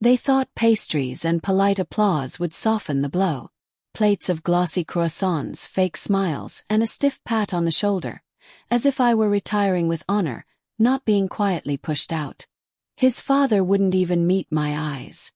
They thought pastries and polite applause would soften the blow. Plates of glossy croissants, fake smiles, and a stiff pat on the shoulder, as if I were retiring with honor, not being quietly pushed out. His father wouldn't even meet my eyes.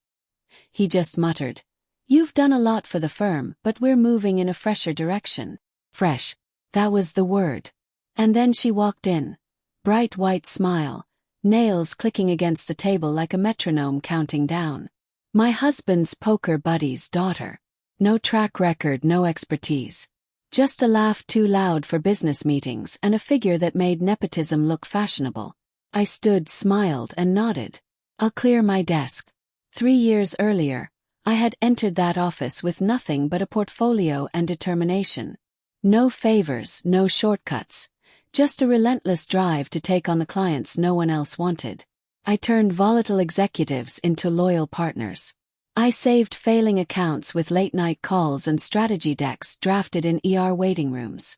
He just muttered, "You've done a lot for the firm, but we're moving in a fresher direction." Fresh. That was the word. And then she walked in. Bright white smile, nails clicking against the table like a metronome counting down. My husband's poker buddy's daughter. No track record, no expertise. Just a laugh too loud for business meetings and a figure that made nepotism look fashionable. I stood, smiled, and nodded. "I'll clear my desk." 3 years earlier, I had entered that office with nothing but a portfolio and determination. No favors, no shortcuts. Just a relentless drive to take on the clients no one else wanted. I turned volatile executives into loyal partners. I saved failing accounts with late-night calls and strategy decks drafted in ER waiting rooms.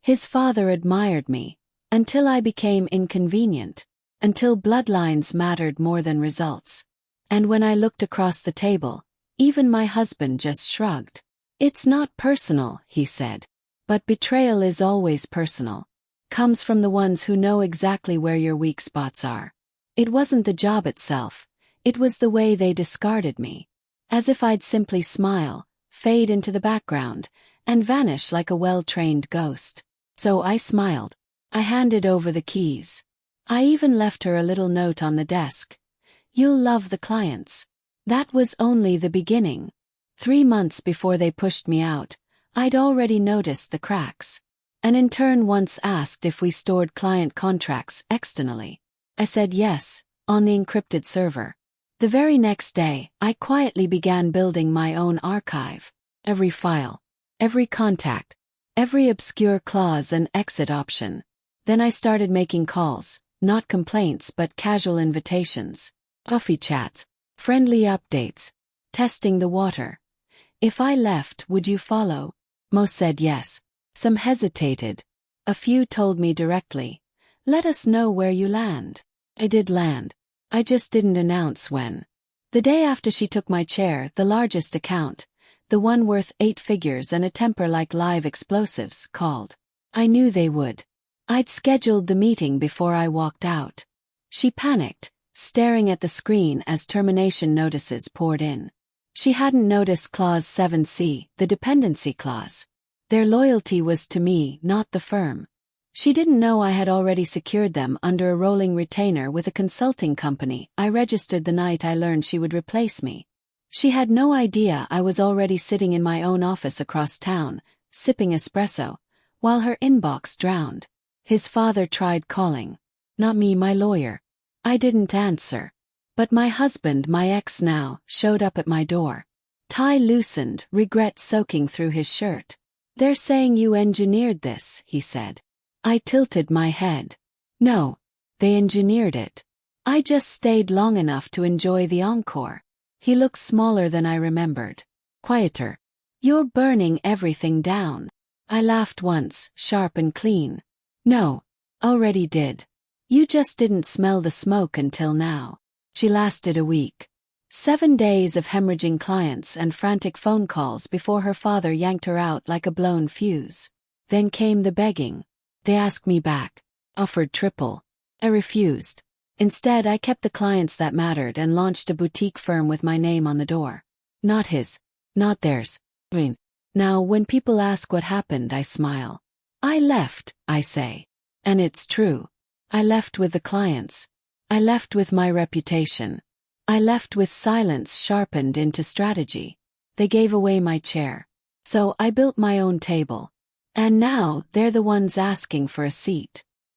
His father admired me, until I became inconvenient, until bloodlines mattered more than results. And when I looked across the table, even my husband just shrugged. "It's not personal," he said. "But betrayal is always personal. Comes from the ones who know exactly where your weak spots are." It wasn't the job itself. It was the way they discarded me. As if I'd simply smile, fade into the background, and vanish like a well-trained ghost. So I smiled. I handed over the keys. I even left her a little note on the desk. "You'll love the clients." That was only the beginning. 3 months before they pushed me out, I'd already noticed the cracks. An intern once asked if we stored client contracts externally. I said yes, on the encrypted server. The very next day, I quietly began building my own archive. Every file, every contact, every obscure clause and exit option. Then I started making calls, not complaints but casual invitations. Coffee chats, friendly updates, testing the water. "If I left, would you follow?" Most said yes. Some hesitated. A few told me directly, "Let us know where you land." I did land. I just didn't announce when. The day after she took my chair, the largest account, the one worth 8 figures and a temper like live explosives, called. I knew they would. I'd scheduled the meeting before I walked out. She panicked, staring at the screen as termination notices poured in. She hadn't noticed Clause 7C, the dependency clause. Their loyalty was to me, not the firm. She didn't know I had already secured them under a rolling retainer with a consulting company I registered the night I learned she would replace me. She had no idea I was already sitting in my own office across town, sipping espresso, while her inbox drowned. His father tried calling. Not me, my lawyer. I didn't answer. But my husband, my ex now, showed up at my door. Tie loosened, regret soaking through his shirt. "They're saying you engineered this," he said. I tilted my head. "No, they engineered it. I just stayed long enough to enjoy the encore." He looked smaller than I remembered. Quieter. "You're burning everything down." I laughed once, sharp and clean. "No, already did. You just didn't smell the smoke until now." She lasted a week. 7 days of hemorrhaging clients and frantic phone calls before her father yanked her out like a blown fuse. Then came the begging. They asked me back. Offered triple. I refused. Instead, I kept the clients that mattered and launched a boutique firm with my name on the door. Not his. Not theirs. Now, when people ask what happened, I smile. I left, I say. And it's true. I left with the clients. I left with my reputation. I left with silence sharpened into strategy. They gave away my chair. So I built my own table. And now, they're the ones asking for a seat.